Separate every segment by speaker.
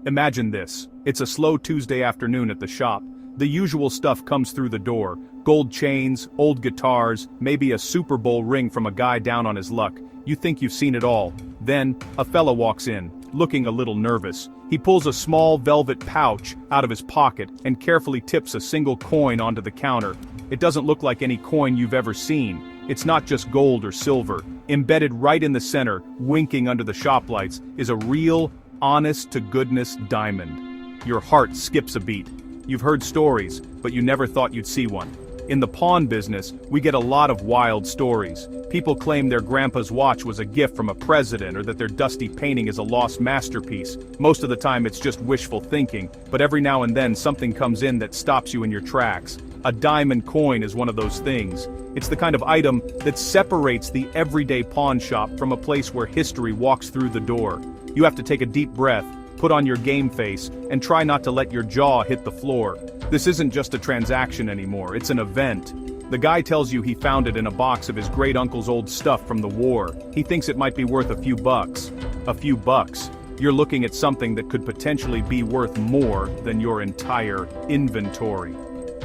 Speaker 1: Imagine this. It's a slow Tuesday afternoon at the shop. The usual stuff comes through the door. Gold chains, old guitars, maybe a Super Bowl ring from a guy down on his luck. You think you've seen it all. Then, a fella walks in, looking a little nervous. He pulls a small velvet pouch out of his pocket and carefully tips a single coin onto the counter. It doesn't look like any coin you've ever seen. It's not just gold or silver. Embedded right in the center, winking under the shop lights, is a real, honest-to-goodness diamond. Your heart skips a beat. You've heard stories, but you never thought you'd see one. In the pawn business, we get a lot of wild stories. People claim their grandpa's watch was a gift from a president or that their dusty painting is a lost masterpiece. Most of the time it's just wishful thinking, but every now and then something comes in that stops you in your tracks. A diamond coin is one of those things. It's the kind of item that separates the everyday pawn shop from a place where history walks through the door. You have to take a deep breath, put on your game face, and try not to let your jaw hit the floor. This isn't just a transaction anymore, it's an event. The guy tells you he found it in a box of his great-uncle's old stuff from the war. He thinks it might be worth a few bucks. A few bucks. You're looking at something that could potentially be worth more than your entire inventory.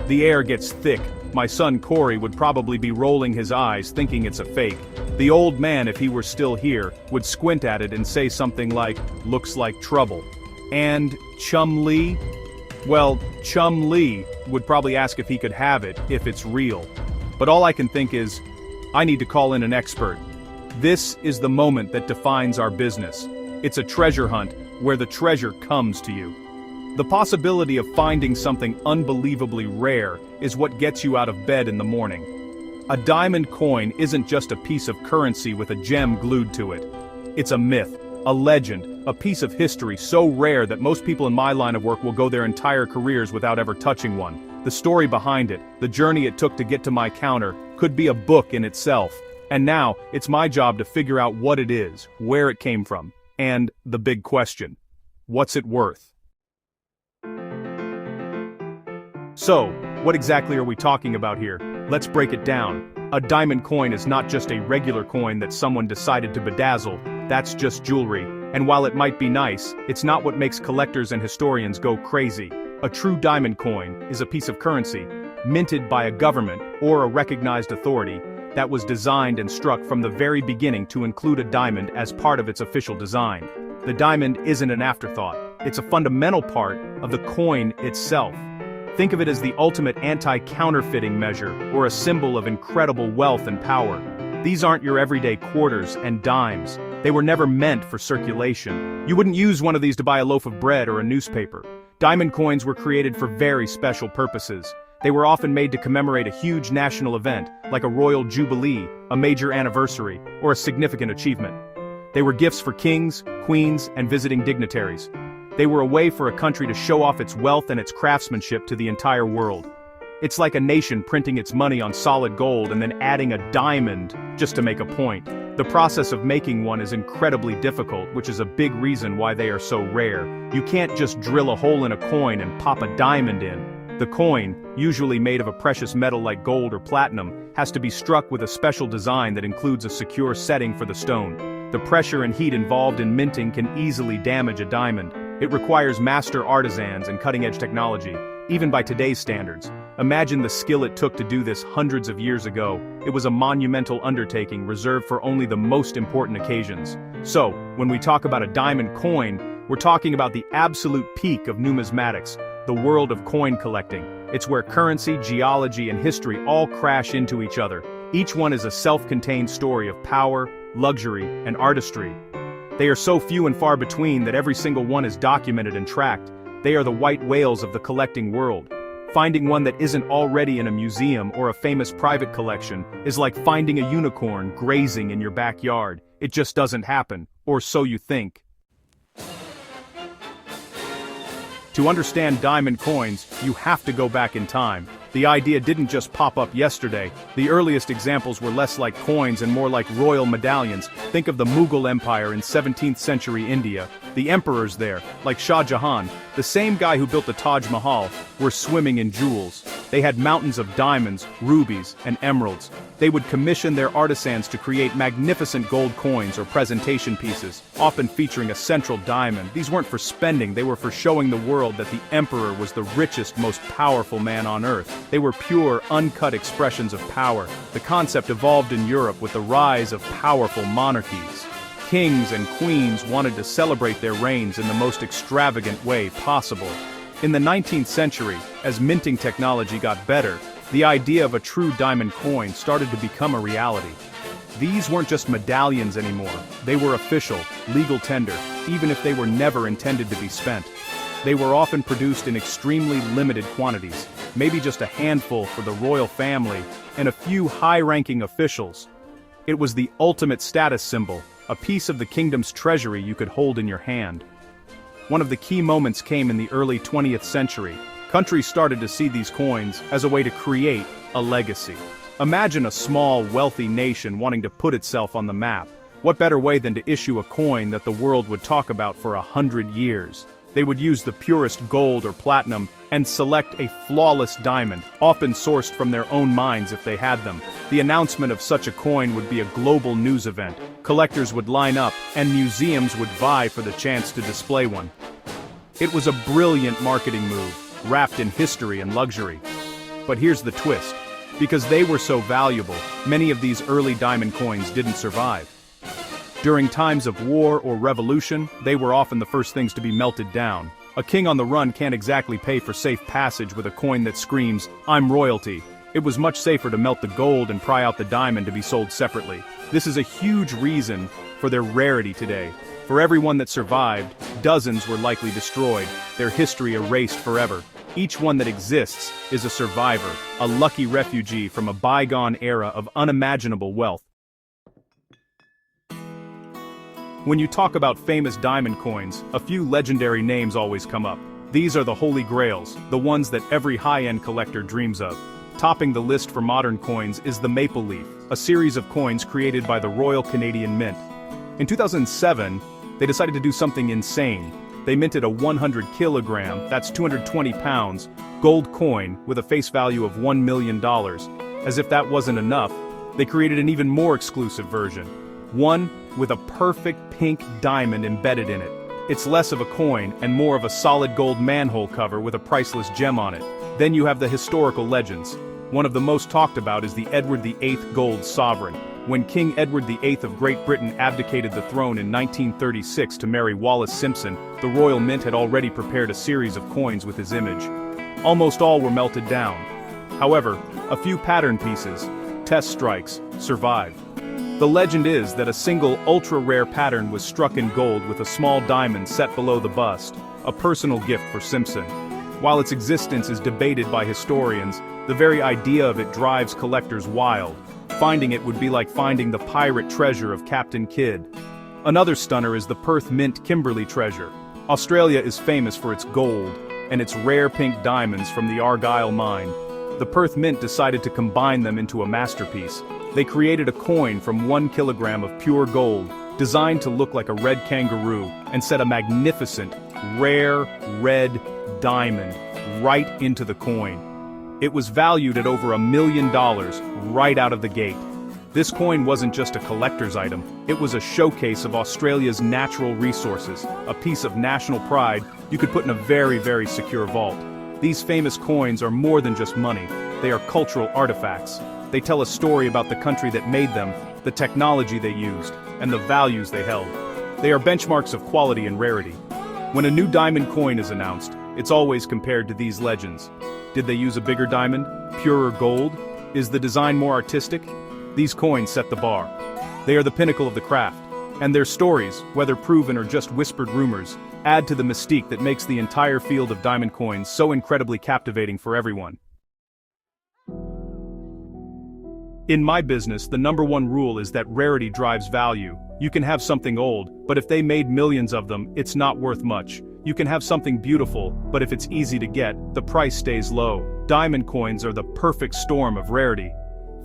Speaker 1: The air gets thick. My son Corey would probably be rolling his eyes thinking it's a fake. The old man, if he were still here, would squint at it and say something like, "Looks like trouble." And Chum Lee? Well, Chum Lee would probably ask if he could have it, if it's real. But all I can think is, I need to call in an expert. This is the moment that defines our business. It's a treasure hunt, where the treasure comes to you. The possibility of finding something unbelievably rare is what gets you out of bed in the morning. A diamond coin isn't just a piece of currency with a gem glued to it. It's a myth, a legend, a piece of history so rare that most people in my line of work will go their entire careers without ever touching one. The story behind it, the journey it took to get to my counter, could be a book in itself. And now, it's my job to figure out what it is, where it came from, and the big question: what's it worth? So, what exactly are we talking about here? Let's break it down. A diamond coin is not just a regular coin that someone decided to bedazzle. That's just jewelry. And while it might be nice, it's not what makes collectors and historians go crazy. A true diamond coin is a piece of currency, minted by a government or a recognized authority, that was designed and struck from the very beginning to include a diamond as part of its official design. The diamond isn't an afterthought. It's a fundamental part of the coin itself. Think of it as the ultimate anti-counterfeiting measure, or a symbol of incredible wealth and power. These aren't your everyday quarters and dimes. They were never meant for circulation. You wouldn't use one of these to buy a loaf of bread or a newspaper. Diamond coins were created for very special purposes. They were often made to commemorate a huge national event, like a royal jubilee, a major anniversary, or a significant achievement. They were gifts for kings, queens, and visiting dignitaries. They were a way for a country to show off its wealth and its craftsmanship to the entire world. It's like a nation printing its money on solid gold and then adding a diamond just to make a point. The process of making one is incredibly difficult, which is a big reason why they are so rare. You can't just drill a hole in a coin and pop a diamond in. The coin, usually made of a precious metal like gold or platinum, has to be struck with a special design that includes a secure setting for the stone. The pressure and heat involved in minting can easily damage a diamond. It requires master artisans and cutting-edge technology, even by today's standards. Imagine the skill it took to do this hundreds of years ago. It was a monumental undertaking reserved for only the most important occasions. So, when we talk about a diamond coin, we're talking about the absolute peak of numismatics, the world of coin collecting. It's where currency, geology, and history all crash into each other. Each one is a self-contained story of power, luxury, and artistry. They are so few and far between that every single one is documented and tracked. They are the white whales of the collecting world. Finding one that isn't already in a museum or a famous private collection is like finding a unicorn grazing in your backyard. It just doesn't happen, or so you think. To understand diamond coins, you have to go back in time. The idea didn't just pop up yesterday. The earliest examples were less like coins and more like royal medallions. Think of the Mughal Empire in 17th century India, The emperors there, like Shah Jahan, the same guy who built the Taj Mahal, were swimming in jewels. They had mountains of diamonds, rubies, and emeralds. They would commission their artisans to create magnificent gold coins or presentation pieces, often featuring a central diamond. These weren't for spending, they were for showing the world that the emperor was the richest, most powerful man on earth. They were pure, uncut expressions of power. The concept evolved in Europe with the rise of powerful monarchies. Kings and queens wanted to celebrate their reigns in the most extravagant way possible. In the 19th century, as minting technology got better, the idea of a true diamond coin started to become a reality. These weren't just medallions anymore, they were official, legal tender, even if they were never intended to be spent. They were often produced in extremely limited quantities, maybe just a handful for the royal family and a few high-ranking officials. It was the ultimate status symbol, a piece of the kingdom's treasury you could hold in your hand. One of the key moments came in the early 20th century. Countries started to see these coins as a way to create a legacy. Imagine a small, wealthy nation wanting to put itself on the map. What better way than to issue a coin that the world would talk about for 100 years? They would use the purest gold or platinum and select a flawless diamond, often sourced from their own mines if they had them. The announcement of such a coin would be a global news event. Collectors would line up, and museums would vie for the chance to display one. It was a brilliant marketing move, wrapped in history and luxury. But here's the twist. Because they were so valuable, many of these early diamond coins didn't survive. During times of war or revolution, they were often the first things to be melted down. A king on the run can't exactly pay for safe passage with a coin that screams, "I'm royalty." It was much safer to melt the gold and pry out the diamond to be sold separately. This is a huge reason for their rarity today. For every one that survived, dozens were likely destroyed, their history erased forever. Each one that exists is a survivor, a lucky refugee from a bygone era of unimaginable wealth. When you talk about famous diamond coins, a few legendary names always come up. These are the holy grails, the ones that every high-end collector dreams of. Topping the list for modern coins is the Maple Leaf, a series of coins created by the Royal Canadian Mint. In 2007, they decided to do something insane. They minted a 100 kilogram, that's 220 pounds, gold coin with a face value of $1 million. As if that wasn't enough, they created an even more exclusive version. One with a perfect pink diamond embedded in it. It's less of a coin and more of a solid gold manhole cover with a priceless gem on it. Then you have the historical legends. One of the most talked about is the Edward VIII gold sovereign. When King Edward VIII of Great Britain abdicated the throne in 1936 to marry Wallis Simpson, the Royal Mint had already prepared a series of coins with his image. Almost all were melted down. However, a few pattern pieces, test strikes, survived. The legend is that a single ultra-rare pattern was struck in gold with a small diamond set below the bust, a personal gift for Simpson. While its existence is debated by historians, the very idea of it drives collectors wild. Finding it would be like finding the pirate treasure of Captain Kidd. Another stunner is the Perth Mint Kimberley treasure. Australia is famous for its gold, and its rare pink diamonds from the Argyle mine. The Perth Mint decided to combine them into a masterpiece. They created a coin from 1 kilogram of pure gold, designed to look like a red kangaroo, and set a magnificent, rare, red diamond right into the coin. It was valued at over $1 million right out of the gate. This coin wasn't just a collector's item, it was a showcase of Australia's natural resources, a piece of national pride you could put in a very, very secure vault. These famous coins are more than just money, they are cultural artifacts. They tell a story about the country that made them, the technology they used, and the values they held. They are benchmarks of quality and rarity. When a new diamond coin is announced, it's always compared to these legends. Did they use a bigger diamond? Purer gold? Is the design more artistic? These coins set the bar. They are the pinnacle of the craft, and their stories, whether proven or just whispered rumors, add to the mystique that makes the entire field of diamond coins so incredibly captivating for everyone. In my business, the #1 rule is that rarity drives value. You can have something old, but if they made millions of them, it's not worth much. You can have something beautiful, but if it's easy to get, the price stays low. Diamond coins are the perfect storm of rarity.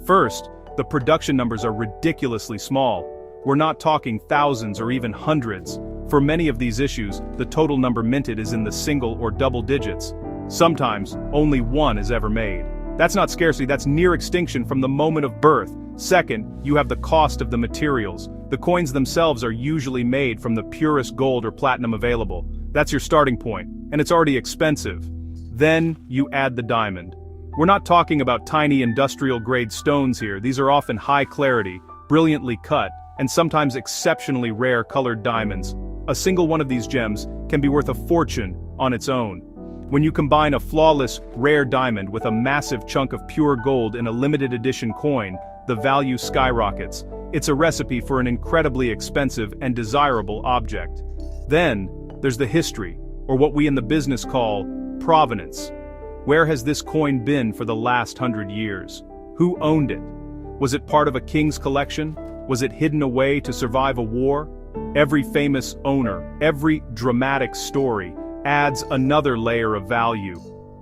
Speaker 1: First, the production numbers are ridiculously small. We're not talking thousands or even hundreds. For many of these issues, the total number minted is in the single or double digits. Sometimes, only one is ever made. That's not scarcity, that's near extinction from the moment of birth. Second, you have the cost of the materials. The coins themselves are usually made from the purest gold or platinum available. That's your starting point, and it's already expensive. Then, you add the diamond. We're not talking about tiny industrial-grade stones here. These are often high-clarity, brilliantly cut, and sometimes exceptionally rare colored diamonds. A single one of these gems can be worth a fortune on its own. When you combine a flawless, rare diamond with a massive chunk of pure gold in a limited edition coin, the value skyrockets. It's a recipe for an incredibly expensive and desirable object. Then, there's the history, or what we in the business call provenance. Where has this coin been for the last 100 years? Who owned it? Was it part of a king's collection? Was it hidden away to survive a war? Every famous owner, every dramatic story, adds another layer of value.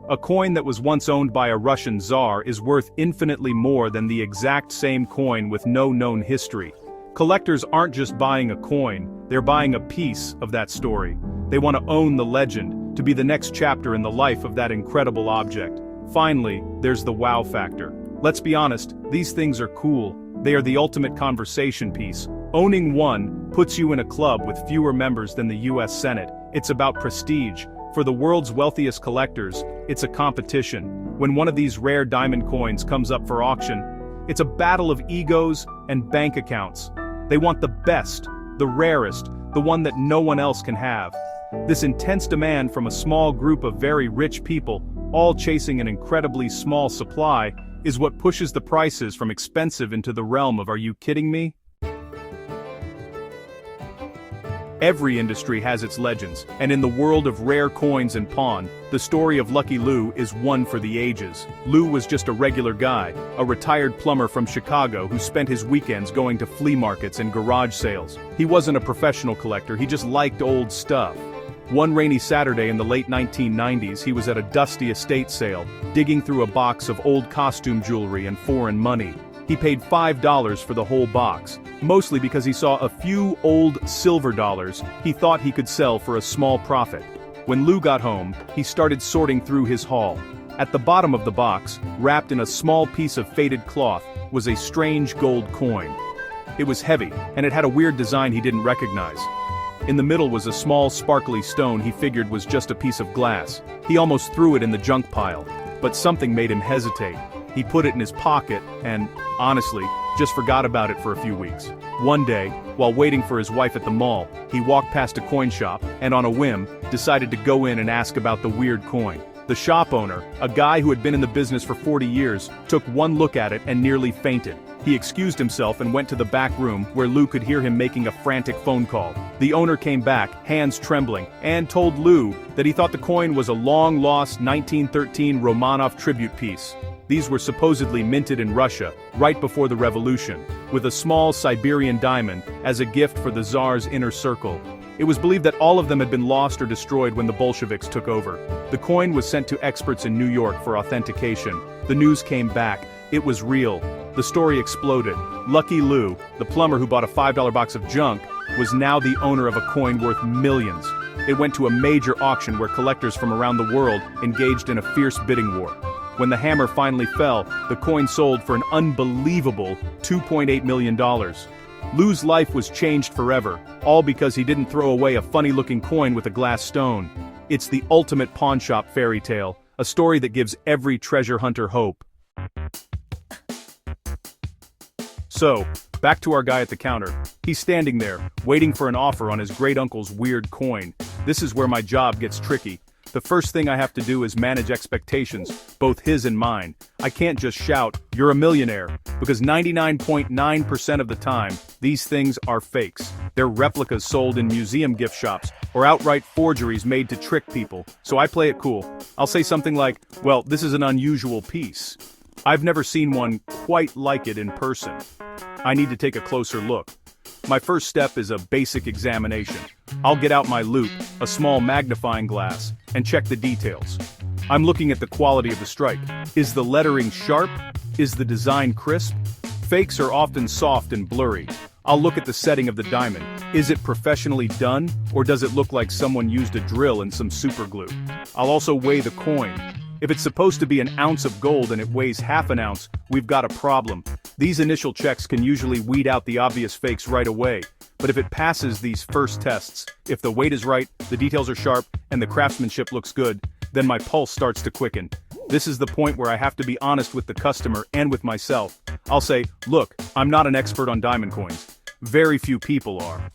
Speaker 1: A coin that was once owned by a Russian czar is worth infinitely more than the exact same coin with no known history. Collectors aren't just buying a coin, they're buying a piece of that story. They want to own the legend, to be the next chapter in the life of that incredible object. Finally, there's the wow factor. Let's be honest, these things are cool. They are the ultimate conversation piece. Owning one puts you in a club with fewer members than the US Senate. It's about prestige. For the world's wealthiest collectors, it's a competition. When one of these rare diamond coins comes up for auction, it's a battle of egos and bank accounts. They want the best, the rarest, the one that no one else can have. This intense demand from a small group of very rich people, all chasing an incredibly small supply, is what pushes the prices from expensive into the realm of "are you kidding me?" Every industry has its legends, and in the world of rare coins and pawn, the story of Lucky Lou is one for the ages. Lou was just a regular guy, a retired plumber from Chicago who spent his weekends going to flea markets and garage sales. He wasn't a professional collector, he just liked old stuff. One rainy Saturday in the late 1990s, he was at a dusty estate sale, digging through a box of old costume jewelry and foreign money. He paid $5 for the whole box, mostly because he saw a few old silver dollars he thought he could sell for a small profit. When Lou got home, he started sorting through his haul. At the bottom of the box, wrapped in a small piece of faded cloth, was a strange gold coin. It was heavy, and it had a weird design he didn't recognize. In the middle was a small sparkly stone he figured was just a piece of glass. He almost threw it in the junk pile, but something made him hesitate. He put it in his pocket and, honestly, just forgot about it for a few weeks. One day, while waiting for his wife at the mall, he walked past a coin shop and on a whim, decided to go in and ask about the weird coin. The shop owner, a guy who had been in the business for 40 years, took one look at it and nearly fainted. He excused himself and went to the back room where Lou could hear him making a frantic phone call. The owner came back, hands trembling, and told Lou that he thought the coin was a long-lost 1913 Romanov tribute piece. These were supposedly minted in Russia, right before the revolution, with a small Siberian diamond as a gift for the Tsar's inner circle. It was believed that all of them had been lost or destroyed when the Bolsheviks took over. The coin was sent to experts in New York for authentication. The news came back. It was real. The story exploded. Lucky Lou, the plumber who bought a $5 box of junk, was now the owner of a coin worth millions. It went to a major auction where collectors from around the world engaged in a fierce bidding war. When the hammer finally fell, the coin sold for an unbelievable $2.8 million. Lou's life was changed forever, all because he didn't throw away a funny-looking coin with a glass stone. It's the ultimate pawnshop fairy tale, a story that gives every treasure hunter hope. So, back to our guy at the counter. He's standing there, waiting for an offer on his great-uncle's weird coin. This is where my job gets tricky. The first thing I have to do is manage expectations, both his and mine. I can't just shout, "You're a millionaire," because 99.9% of the time, these things are fakes. They're replicas sold in museum gift shops, or outright forgeries made to trick people, so I play it cool. I'll say something like, "Well, this is an unusual piece. I've never seen one quite like it in person. I need to take a closer look." My first step is a basic examination. I'll get out my loupe, a small magnifying glass, and check the details. I'm looking at the quality of the strike. Is the lettering sharp? Is the design crisp? Fakes are often soft and blurry. I'll look at the setting of the diamond. Is it professionally done, or does it look like someone used a drill and some superglue? I'll also weigh the coin. If it's supposed to be an ounce of gold and it weighs half an ounce, we've got a problem. These initial checks can usually weed out the obvious fakes right away. But if it passes these first tests, if the weight is right, the details are sharp, and the craftsmanship looks good, then my pulse starts to quicken. This is the point where I have to be honest with the customer and with myself. I'll say, look, I'm not an expert on diamond coins. Very few people are.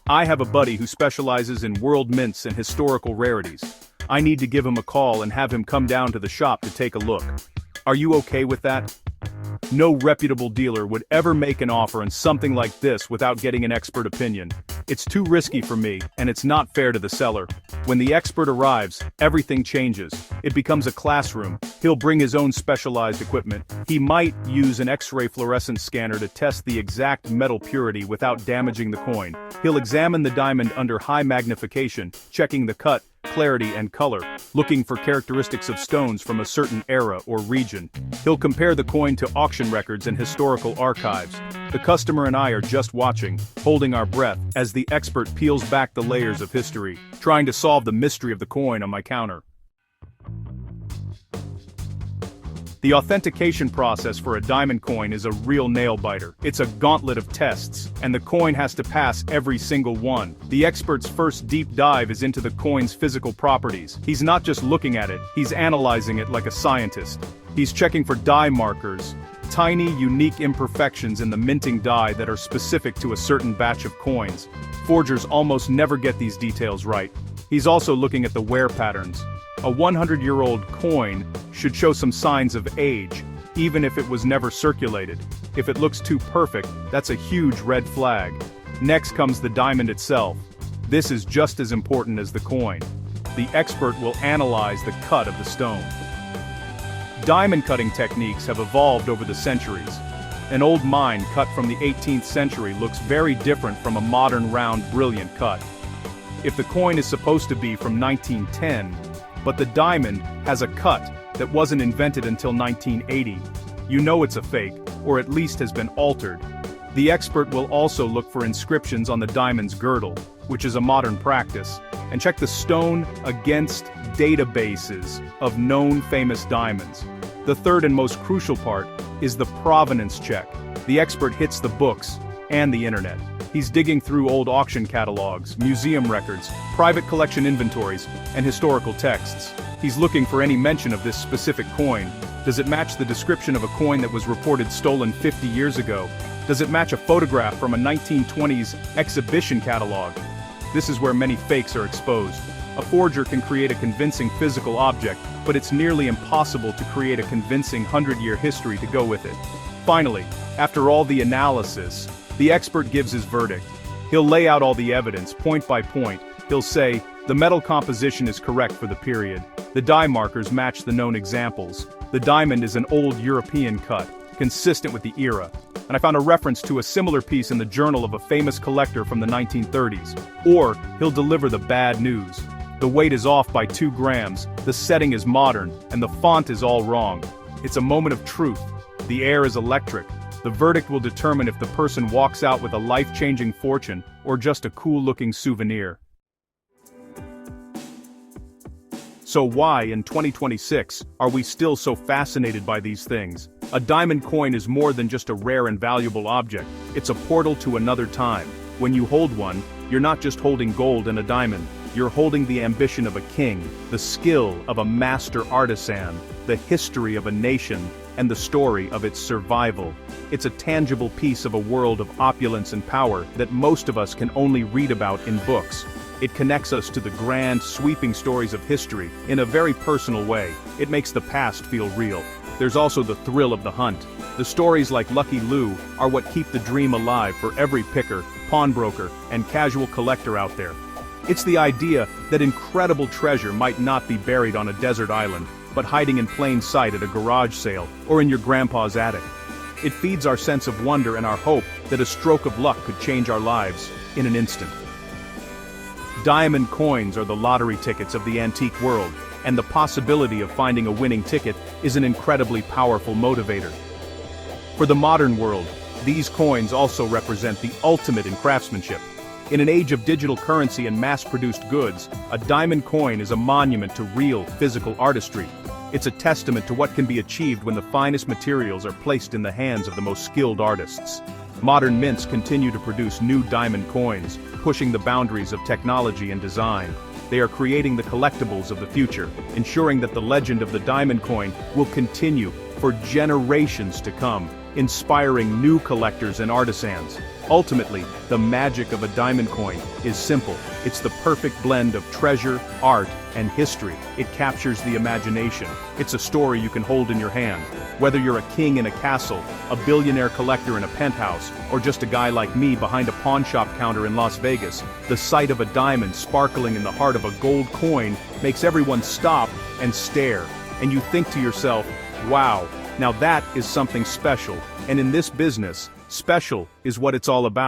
Speaker 1: I have a buddy who specializes in world mints and historical rarities. I need to give him a call and have him come down to the shop to take a look. Are you okay with that? No reputable dealer would ever make an offer on something like this without getting an expert opinion. It's too risky for me, and it's not fair to the seller. When the expert arrives, everything changes. It becomes a classroom. He'll bring his own specialized equipment. He might use an X-ray fluorescence scanner to test the exact metal purity without damaging the coin. He'll examine the diamond under high magnification, checking the cut, clarity and color, looking for characteristics of stones from a certain era or region. He'll compare the coin to auction records and historical archives. The customer and I are just watching, holding our breath, as the expert peels back the layers of history, trying to solve the mystery of the coin on my counter. The authentication process for a diamond coin is a real nail-biter. It's a gauntlet of tests, and the coin has to pass every single one. The expert's first deep dive is into the coin's physical properties. He's not just looking at it, he's analyzing it like a scientist. He's checking for die markers, tiny, unique imperfections in the minting die that are specific to a certain batch of coins. Forgers almost never get these details right. He's also looking at the wear patterns. A 100-year-old coin should show some signs of age, even if it was never circulated. If it looks too perfect, that's a huge red flag. Next comes the diamond itself. This is just as important as the coin. The expert will analyze the cut of the stone. Diamond cutting techniques have evolved over the centuries. An old mine cut from the 18th century looks very different from a modern round brilliant cut. If the coin is supposed to be from 1910, but the diamond has a cut that wasn't invented until 1980, you know it's a fake, or at least has been altered. The expert will also look for inscriptions on the diamond's girdle, which is a modern practice, and check the stone against databases of known famous diamonds. The third and most crucial part is the provenance check. The expert hits the books and the internet. He's digging through old auction catalogs, museum records, private collection inventories, and historical texts. He's looking for any mention of this specific coin. Does it match the description of a coin that was reported stolen 50 years ago? Does it match a photograph from a 1920s exhibition catalog? This is where many fakes are exposed. A forger can create a convincing physical object, but it's nearly impossible to create a convincing 100-year history to go with it. Finally, after all the analysis, the expert gives his verdict. He'll lay out all the evidence, point by point. He'll say, the metal composition is correct for the period. The die markers match the known examples. The diamond is an old European cut, consistent with the era. And I found a reference to a similar piece in the journal of a famous collector from the 1930s. Or, he'll deliver the bad news. The weight is off by 2 grams, the setting is modern, and the font is all wrong. It's a moment of truth. The air is electric. The verdict will determine if the person walks out with a life-changing fortune or just a cool-looking souvenir. So why, in 2026, are we still so fascinated by these things? A diamond coin is more than just a rare and valuable object. It's a portal to another time. When you hold one, you're not just holding gold and a diamond. You're holding the ambition of a king, the skill of a master artisan, the history of a nation, and the story of its survival. It's a tangible piece of a world of opulence and power that most of us can only read about in books. It connects us to the grand, sweeping stories of history in a very personal way. It makes the past feel real. There's also the thrill of the hunt. The stories like Lucky Lou are what keep the dream alive for every picker, pawnbroker, and casual collector out there. It's the idea that incredible treasure might not be buried on a desert island, but hiding in plain sight at a garage sale or in your grandpa's attic. It feeds our sense of wonder and our hope that a stroke of luck could change our lives in an instant. Diamond coins are the lottery tickets of the antique world, and the possibility of finding a winning ticket is an incredibly powerful motivator. For the modern world, These coins also represent the ultimate in craftsmanship. In an age of digital currency and mass-produced goods, a diamond coin is a monument to real, physical artistry. It's a testament to what can be achieved when the finest materials are placed in the hands of the most skilled artists. Modern mints continue to produce new diamond coins, pushing the boundaries of technology and design. They are creating the collectibles of the future, ensuring that the legend of the diamond coin will continue for generations to come, inspiring new collectors and artisans. Ultimately, the magic of a diamond coin is simple. It's the perfect blend of treasure, art, and history. It captures the imagination. It's a story you can hold in your hand. Whether you're a king in a castle, a billionaire collector in a penthouse, or just a guy like me behind a pawn shop counter in Las Vegas, the sight of a diamond sparkling in the heart of a gold coin makes everyone stop and stare. And you think to yourself, wow, now that is something special. And in this business, special is what it's all about.